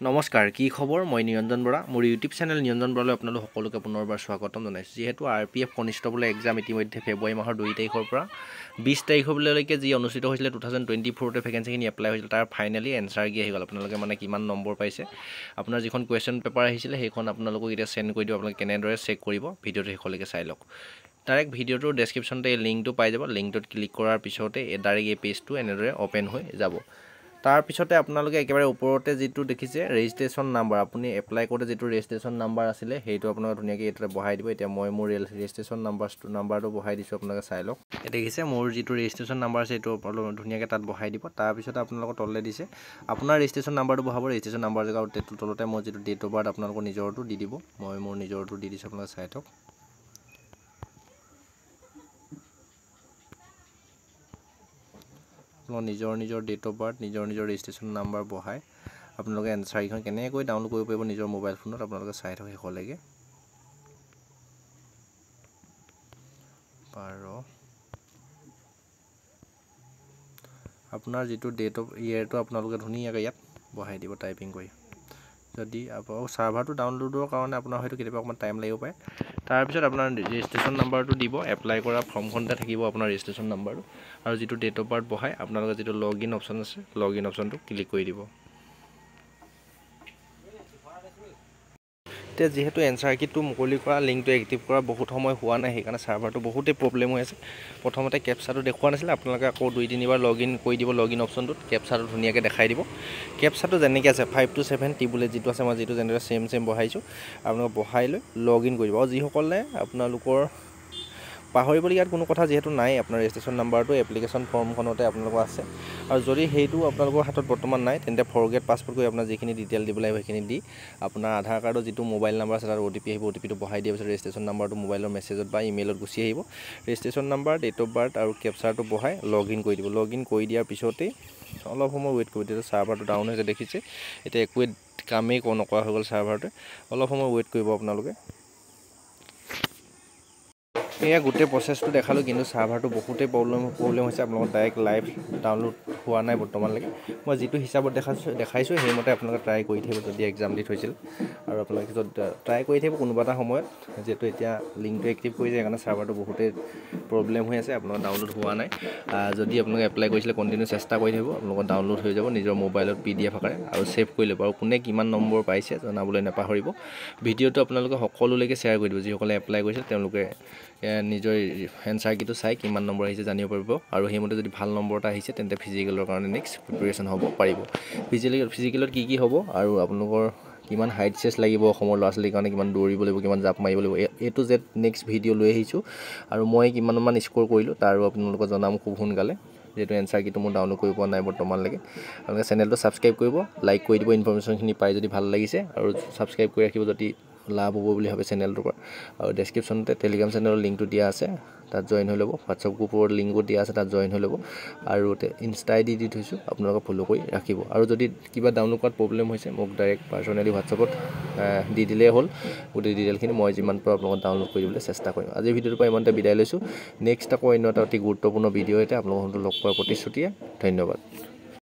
নমস্কাৰ কি খবৰ মই নিৰঞ্জন বৰা মোৰ ইউটিউব চেনেল নিৰঞ্জন বৰালৈ আপোনালোক সকলোকে পুনৰবাৰ স্বাগতম জনাইছোঁ যিহেতু RPF কনিষ্টেবল এক্সাম ইতিমধ্যে ফেব্ৰুৱাৰী মাহৰ 2 তাৰিখৰ পৰা 20 তাৰিখলৈকে যি অনুষ্ঠিত হৈছিল 2024 ভেকেন্সিখিনি এপ্লাই হৈছিল তাৰ ফাইনালি এনসাৰ কি আহি গ'ল আপোনালোকে মানে কিমান নম্বৰ পাইছে আপোনাৰ যিখন কোৱেশ্চন পেপাৰ আহিছিল সেইখন আপোনালোকক এতিয়া সেন্ড কৰি দিব আপোনালোকে কেনেদৰে চেক কৰিব ভিডিঅ'টো শেষলৈকে চাই লওক ডাইৰেক্ট ভিডিঅ'টোৰ ডেছক্ৰিপশ্যনতে এই লিংকটো পাই যাব লিংকটোত ক্লিক কৰাৰ পিছতে ডাইৰেক্ট এই পেজটো এনেদৰে ওপেন হৈ যাব তাৰ পিছতে আপোনালোকে একেবাৰে ওপৰতে যেটো দেখিছে ৰেজিষ্ট্ৰেচন নাম্বাৰ আপুনি এপ্লাই কৰোতে যেটো ৰেজিষ্ট্ৰেচন নাম্বাৰ আছিল হেইটো আপোনালোকে ধুনিয়াকৈ এটাতে বহাই দিব এতিয়া মই মোৰ ৰেজিষ্ট্ৰেচন নাম্বাৰটো বহাই দিছো আপোনালোকে চাই লওক এটা দেখিছে মোৰ যেটো ৰেজিষ্ট্ৰেচন নাম্বাৰ আছে এটো ধুনিয়াকৈ তাত বহাই দিব তাৰ পিছতে আপোনালোকক তললে দিছে আপোনাৰ ৰেজিষ্ট্ৰেচন নাম্বাৰটো বহাব ৰেজিষ্ট্ৰেচন নাম্বাৰ জেগা তলতে মই যেটো ডেট অফ বাৰ্থ আপোনালোকৰ নিজৰটো দি দিব মই মোৰ নিজৰটো দি দিছো আপোনালোকে চাই থক নিজৰ ডেট অফ বাৰ্থ নিজৰ ৰেজিষ্ট্ৰেচন নাম্বাৰ বহাই আপোনালোকে এনসাৰ ইখন কেনেকৈ ডাউনলোড কৰিব পাৰিব নিজৰ মোবাইল ফোনত আপোনালোকে চাই থক হেকলৈকে আপোনাৰ যেটো ডেট অফ ইয়াৰটো আপোনালোকে ধুনিয়াকৈ ইয়াত বহাই দিব টাইপিং কৰি যদি আপোনাক সাৰ্ভাৰটো ডাউনলোডৰ কাৰণে আপোনাৰ হয়তো কেতিয়াবা অকমান টাইম লাগিব পাৰে তাৰ পিছত আপোনাৰ ৰেজিষ্ট্ৰেচন নাম্বাৰটো দিব এপ্লাই কৰা ফৰ্মখনতে থাকিব আপোনাৰ ৰেজিষ্ট্ৰেচন নাম্বাৰটো আৰু যেটো ডেট অফ বাৰ্থ বহাই আপোনালোকে যেটো লগইন অপচন আছে লগইন অপচনটো ক্লিক কৰি দিব যেহেতু এনসাৰ কিটো মুকলি কৰা লিংকটো এক্টিভ কৰা বহুত সময় হোৱা নাই সেইকাৰণে সাৰ্ভাৰটো বহুতে প্ৰবলেম হৈ আছে প্ৰথমতে কেপচাটো দেখুৱা নাছিল আপোনালোকে আকৌ 2-3 বাৰ লগইন কৰি দিব লগইন অপচনটোত কেপচাটো ধুনিয়াকৈ দেখাই দিব কেপচাটো যেনেকৈ আছে 527 টিবুলে যেটো আছে মই যেটো যেনেদৰে সেম বহাইছো আপোনালোকে বহাই লৈ লগইন কৰিব আৰু যিসকলে আপোনালোকৰ পাহৰিবলগীয়া কোনো কথা যেহেতু নাই আপোনাৰ ৰেজিষ্ট্ৰেচন নাম্বাৰটো এপ্লিকেশন ফৰ্মখনতে আপোনালোকৰ আছে আৰু যদি হেইটো আপোনালোকৰ হাতত বৰ্তমান নাই তেন্তে ফৰগেট পাছৱৰ্ড কৰি আপোনাৰ যিখিনি ডিটেইল দিব লাগিব সেইখিনি দি আপোনাৰ আধাৰ কাৰ্ডৰ যেটো মোবাইল নাম্বাৰ আছে তাৰ OTP আহিব OTPটো বহাই দিয়াৰ পিছত ৰেজিষ্ট্ৰেচন নাম্বাৰটো মোবাইলৰ মেছেজত বা ইমেইলত গুচি আহিব registration number date of birth আৰু কেপচাৰটো বহাই লগইন কৰি দিব লগইন কৰি দিয়াৰ পিছতে অলপ সময় ওয়েট কৰিব দিলে সাৰ্ভাৰটো ডাউন হৈছে দেখিছে এতিয়া একোৱে কামেই নকৰা হৈ গ'ল সাৰ্ভাৰটোৱে অলপ সময় ওয়েট কৰিব আপোনালোকে এয়া গোটে প্ৰসেসটো দেখালো কিন্তু সাৰ্ভাৰটো বহুতে প্ৰবলেম হৈছে আপোনালোকৰ ডাইৰেক্ট লাইভ ডাউনলোড হোৱা নাই বৰ্তমানলৈকে মই যেটো হিচাপত দেখাইছো হেইমতে আপোনালোকে ট্ৰাই কৰি থাকিব যদি এক্সাম দি থৈছিল আৰু আপোনালোকে ট্ৰাই কৰি থাকিব কোনোবা এটা সময়ত যেটো এতিয়া লিংকটো এক্টিভ কৰি যায় কাৰণে সাৰ্ভাৰটো বহুতে প্ৰবলেম হৈ আছে আপোনালোকৰ ডাউনলোড হোৱা নাই যদি আপোনালোকে এপ্লাই কৰিছিলে কন্টিনিউ চেষ্টা কৰি থাকিব আপোনালোকৰ ডাউনলোড হৈ যাব নিজৰ মোবাইলত PDF আকাৰে আৰু সেভ কৰি ল'ব আৰু কোনে কিমান নম্বৰ পাইছে জনাবলৈ নাপাহৰিব ভিডিঅটো আপোনালোকে সকলোলৈকে শ্বেয়াৰ কৰি দিব যিসকলে এপ্লাই কৰিছে তেওঁলোকে নিজৰ এনসাৰ কিটো চাই কিমান নম্বৰ আহিছে জানিব পাৰিব আৰু হেইমতে যদি ভাল নম্বৰ এটা আহিছে তেন্তে ফিজিকেলৰ কাৰণে নেক্সট প্ৰিপাৰেচন হ'ব পাৰিব ফিজিকেলত কি হ'ব আৰু আপোনালোকৰ কিমান হাইট চেছ লাগিব অসমৰ ল'ৰা ছোৱালীৰ কাৰণে কিমান দৌৰিব লাগিব কিমান জাপ মাৰিব লাগিব এটো জেড নেক্সট ভিডিঅ লৈ আহিছো আৰু মই কিমানমান স্কোৰ কৰিলো তাৰো আপোনালোকক জনাম খুব সোনকালে যেটো এনসাৰ কিটো মই ডাউনলোড কৰিব পৰা নাই বৰ্তমানলৈকে আপোনালোকে চেনেলটো সাবস্ক্ৰাইব কৰিব লাইক কৰি দিব ইনফৰমেশনখিনি পাই যদি ভাল লাগিছে আৰু সাবস্ক্ৰাইব কৰি ৰাখিব যদি লাভ হ'ব বুলি ভাবে চেনেলটোৰ পৰা আৰু ডেছক্ৰিপশ্যনতে টেলিগ্ৰাম চেনেলৰ লিংকটো দিয়া আছে তাত জয়েন হৈ ল'ব হোৱাটছআপ গ্ৰুপৰ লিংকো দিয়া আছে তাত জয়েন হৈ ল'ব আৰু ইনষ্টা আইডি দি থৈছো আপোনালোকে ফলো কৰি ৰাখিব আৰু যদি কিবা ডাউনলোড কৰাত প্ৰবলেম হৈছে মোক ডাইৰেক্ট পাৰ্সোনালি হোৱাটছআপত দি দিলেই হ'ল গোটেই ডিটেইলখিনি মই যিমান পাৰো আপোনালোকক ডাউনলোড কৰি দিবলৈ চেষ্টা কৰিম আজি ভিডিঅ'টোৰ পৰা ইমানতে বিদায় লৈছো নেক্সট আকৌ অন্য এটা অতি গুৰুত্বপূৰ্ণ ভিডিঅ' এটা আপোনালোকক লগ পোৱাৰ প্ৰতিশ্ৰুতিয়ে ধন্যবাদ